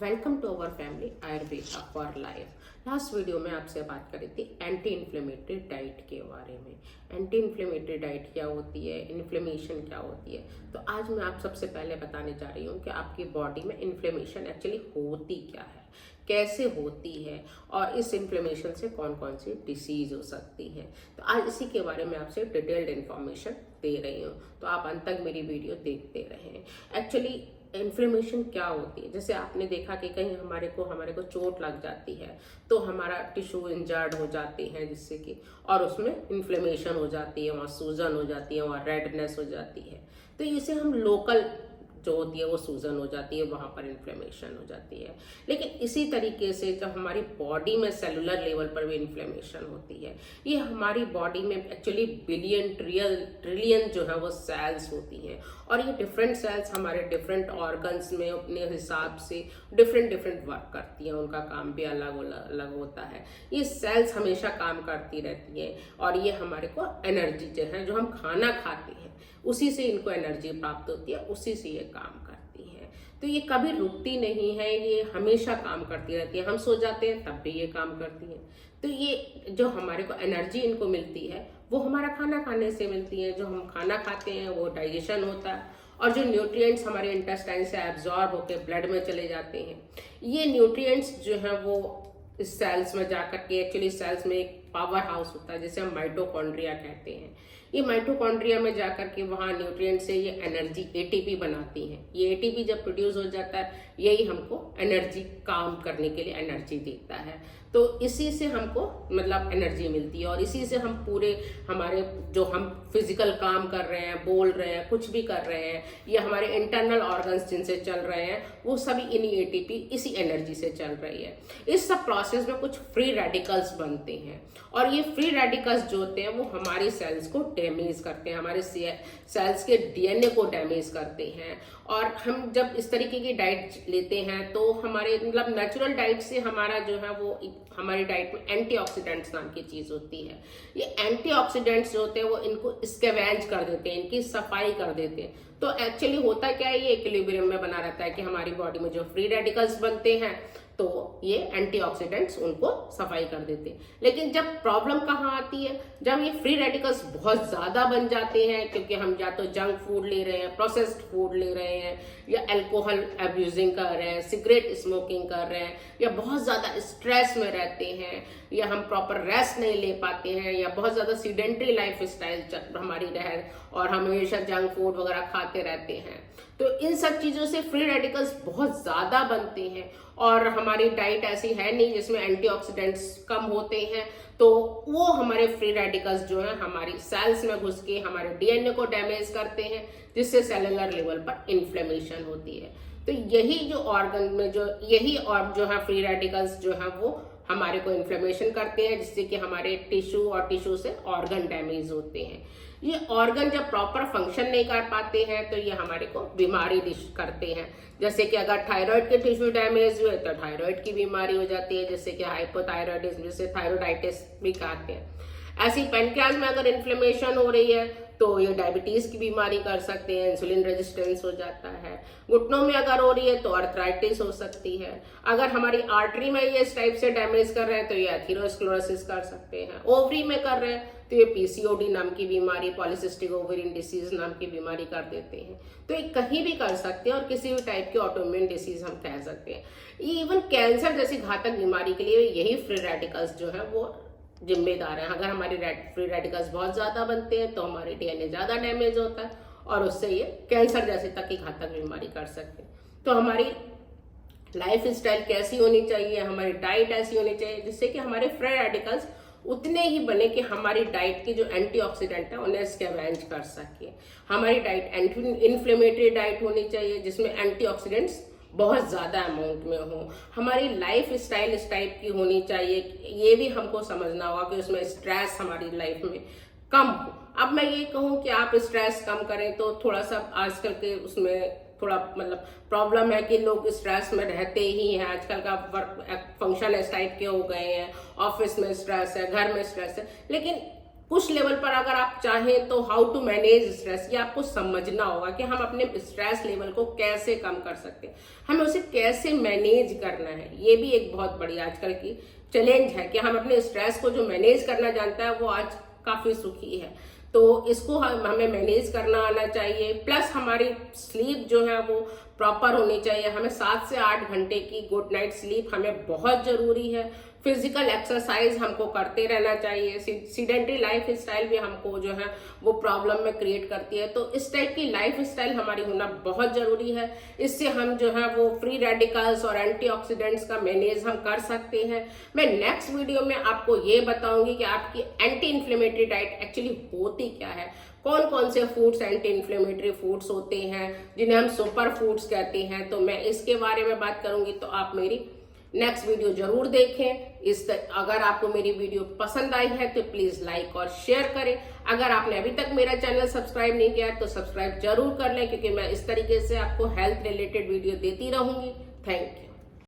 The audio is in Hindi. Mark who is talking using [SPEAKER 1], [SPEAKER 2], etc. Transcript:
[SPEAKER 1] Welcome to our family Ayurveda for life. Last video में आपसे बात करी थी एंटी इन्फ्लेमेटरी डाइट के बारे में। एंटी इन्फ्लेमेटरी डाइट क्या होती है, इन्फ्लेमेशन क्या होती है। तो आज मैं आप सबसे पहले बताने जा रही हूँ कि आपकी बॉडी में इन्फ्लेमेशन एक्चुअली होती क्या है, कैसे होती है और इस इन्फ्लेमेशन से कौन कौन सी डिसीज हो सकती है। तो आज इसी के बारे में आपसे डिटेल्ड इन्फॉर्मेशन दे रही हूँ, तो आप अंत तक मेरी वीडियो देखते रहें। एक्चुअली इन्फ्लेमेशन क्या होती है, जैसे आपने देखा कि कहीं हमारे को चोट लग जाती है तो हमारा टिश्यू इंजर्ड हो जाते हैं, जिससे कि और उसमें इन्फ्लेमेशन हो जाती है, वहाँ सूजन हो जाती है, वहाँ रेडनेस हो जाती है। तो इसे हम लोकल जो होती है वो सूजन हो जाती है, वहाँ पर इन्फ्लेमेशन हो जाती है। लेकिन इसी तरीके से जब हमारी बॉडी में सेलुलर लेवल पर भी इन्फ्लेमेशन होती है, ये हमारी बॉडी में एक्चुअली बिलियन ट्रिलियन जो है वो सेल्स होती हैं, और ये डिफरेंट सेल्स हमारे डिफरेंट ऑर्गन्स में अपने हिसाब से डिफरेंट वर्क करती हैं, उनका काम भी अलग अलग होता है। ये सेल्स हमेशा काम करती रहती हैं और ये हमारे को एनर्जी जो है, जो हम खाना खाते हैं उसी से इनको एनर्जी प्राप्त होती है, उसी से ये काम करती है। तो ये कभी रुकती नहीं है, ये हमेशा काम करती रहती है। हम सो जाते हैं तब भी ये काम करती है। तो ये जो हमारे को एनर्जी इनको मिलती है वो हमारा खाना खाने से मिलती है। जो हम खाना खाते हैं वो डाइजेशन होता है, और जो न्यूट्रिएंट्स हमारे इंटेस्टाइन से एब्जॉर्ब होकर ब्लड में चले जाते हैं, ये न्यूट्रिएंट्स जो है वो इस सेल्स में जाकर के, एक्चुअली सेल्स में एक पावर हाउस होता है जिसे हम माइटोकॉन्ड्रिया कहते हैं। ये माइटोकॉन्ड्रिया में जाकर के वहाँ न्यूट्रिएंट से ये एनर्जी एटीपी बनाती हैं। ये एटीपी जब प्रोड्यूस हो जाता है, यही हमको एनर्जी काम करने के लिए एनर्जी देता है। तो इसी से हमको मतलब एनर्जी मिलती है, और इसी से हम पूरे हमारे जो हम फिजिकल काम कर रहे हैं, बोल रहे हैं, कुछ भी कर रहे हैं, या हमारे इंटरनल ऑर्गन्स जिनसे चल रहे हैं, वो सभी इन्हीं एटीपी इसी एनर्जी से चल रही है। इस सब प्रोसेस में कुछ फ्री रेडिकल्स बनते हैं, और ये फ्री रेडिकल्स जो होते हैं वो हमारी सेल्स को डैमेज करते हैं, हमारे सेल्स के डीएनए को डैमेज करते हैं। और हम जब इस तरीके की डाइट लेते हैं तो हमारे मतलब नेचुरल डाइट से हमारा जो है वो हमारी डाइट में एंटीऑक्सीडेंट्स नाम की चीज होती है। ये एंटीऑक्सीडेंट्स जो होते हैं वो इनको स्कैवेंज कर देते हैं, इनकी सफाई कर देते हैं। तो एक्चुअली होता क्या है, ये इक्विलिब्रियम में बना रहता है कि हमारी बॉडी में जो फ्री रेडिकल्स बनते हैं तो ये एंटीऑक्सीडेंट्स उनको सफाई कर देते हैं। लेकिन जब प्रॉब्लम कहाँ आती है, जब ये फ्री रेडिकल्स बहुत ज्यादा बन जाते हैं, क्योंकि हम या तो जंक फूड ले रहे हैं, प्रोसेस्ड फूड ले रहे हैं, या अल्कोहल अब्यूजिंग कर रहे हैं, सिगरेट स्मोकिंग कर रहे हैं, या बहुत ज्यादा स्ट्रेस में रहते हैं, या हम प्रॉपर रेस्ट नहीं ले पाते हैं, या बहुत ज्यादा सीडेंट्री लाइफ स्टाइल हमारी रहे और हम हमेशा जंक फूड वगैरह खाते रहते हैं, तो इन सब चीजों से फ्री रेडिकल्स बहुत ज्यादा बनते हैं। और हमारी डाइट ऐसी है नहीं जिसमें एंटीऑक्सीडेंट्स कम होते हैं, तो वो हमारे फ्री रेडिकल्स जो है हमारी सेल्स में घुस के हमारे डीएनए को डैमेज करते हैं, जिससे सेलुलर लेवल पर इन्फ्लेमेशन होती है। तो यही जो ऑर्गन में जो है फ्री रेडिकल्स जो है वो हमारे को इन्फ्लेमेशन करते हैं, जिससे कि हमारे टिश्यू और टिश्यू से ऑर्गन डैमेज होते हैं। ये ऑर्गन जब प्रॉपर फंक्शन नहीं कर पाते हैं तो ये हमारे को बीमारी करते हैं। जैसे कि अगर थायराइड के टिश्यू डैमेज हुए तो थायराइड की बीमारी हो जाती है, जैसे कि हाइपोथायराइडिज्म, जिसे थायरोडाइटिस भी कहते हैं। ऐसी पेनक्रियाज में अगर इन्फ्लेमेशन हो रही है तो ये डायबिटीज की बीमारी कर सकते हैं, इंसुलिन रेजिस्टेंस हो जाता है। घुटनों में अगर हो रही है तो अर्थराइटिस हो सकती है। अगर हमारी आर्टरी में ये इस टाइप से डैमेज कर रहे हैं तो ये एथेरोस्क्लेरोसिस कर सकते हैं। ओवरी में कर रहे हैं तो ये पीसीओडी नाम की बीमारी, पॉलिसिस्टिक ओवेरियन डिसीज नाम की बीमारी कर देते हैं। तो ये कहीं भी कर सकते हैं, और किसी भी टाइप की ऑटोइम्यून डिसीज हम कह सकते हैं। इवन कैंसर जैसी घातक बीमारी के लिए यही फ्री रेडिकल्स जो है वो जिम्मेदार है। अगर हमारी फ्री रेडिकल्स बहुत ज्यादा बनते हैं तो हमारे डीएनए ज्यादा डैमेज होता है, और उससे ये कैंसर जैसे तक की घातक बीमारी कर सकते हैं। तो हमारी लाइफ स्टाइल कैसी होनी चाहिए, हमारी डाइट ऐसी होनी चाहिए जिससे कि हमारे फ्री रेडिकल्स उतने ही बने कि हमारी डाइट की जो एंटीऑक्सीडेंट है उन्हें स्कैवेंज कर सके। हमारी डाइट एंटी इन्फ्लेमेटरी डाइट होनी चाहिए जिसमें एंटीऑक्सीडेंट्स बहुत ज्यादा अमाउंट में हो। हमारी लाइफ स्टाइल इस टाइप की होनी चाहिए, ये भी हमको समझना होगा कि उसमें स्ट्रेस हमारी लाइफ में कम हो। अब मैं ये कहूँ कि आप स्ट्रेस कम करें तो थोड़ा सा आजकल के उसमें थोड़ा मतलब प्रॉब्लम है कि लोग स्ट्रेस में रहते ही हैं। आजकल का वर्क फंक्शन इस टाइप के हो गए हैं, ऑफिस में स्ट्रेस है, घर में स्ट्रेस है, लेकिन कुछ लेवल पर अगर आप चाहें तो हाउ टू मैनेज स्ट्रेस, ये आपको समझना होगा कि हम अपने स्ट्रेस लेवल को कैसे कम कर सकते हैं, हमें उसे कैसे मैनेज करना है। ये भी एक बहुत बड़ी आजकल की चैलेंज है कि हम अपने स्ट्रेस को जो मैनेज करना जानता है वो आज काफी सुखी है। तो इसको हमें मैनेज करना आना चाहिए। प्लस हमारी स्लीप जो है वो प्रॉपर होनी चाहिए। हमें 7 से 8 घंटे की गुड नाइट स्लीप हमें बहुत जरूरी है। फिजिकल एक्सरसाइज हमको करते रहना चाहिए। सीडेंटरी लाइफ स्टाइल भी हमको जो है वो प्रॉब्लम में क्रिएट करती है। तो इस टाइप की लाइफ स्टाइल हमारी होना बहुत जरूरी है। इससे हम जो है वो फ्री रेडिकल्स और एंटीऑक्सीडेंट्स का मैनेज हम कर सकते हैं। मैं नेक्स्ट वीडियो में आपको ये बताऊंगी कि आपकी एंटी इन्फ्लेमेटरी डाइट एक्चुअली होती क्या है, कौन कौन से फूड्स एंटी इन्फ्लेमेटरी फूड्स होते हैं जिन्हें हम सुपर फूड्स कहते हैं। तो मैं इसके बारे में बात करूंगी, तो आप मेरी नेक्स्ट वीडियो जरूर देखें। अगर आपको मेरी वीडियो पसंद आई है तो प्लीज लाइक और शेयर करें। अगर आपने अभी तक मेरा चैनल सब्सक्राइब नहीं किया तो सब्सक्राइब जरूर कर लें, क्योंकि मैं इस तरीके से आपको हेल्थ रिलेटेड वीडियो देती रहूंगी। Thank you.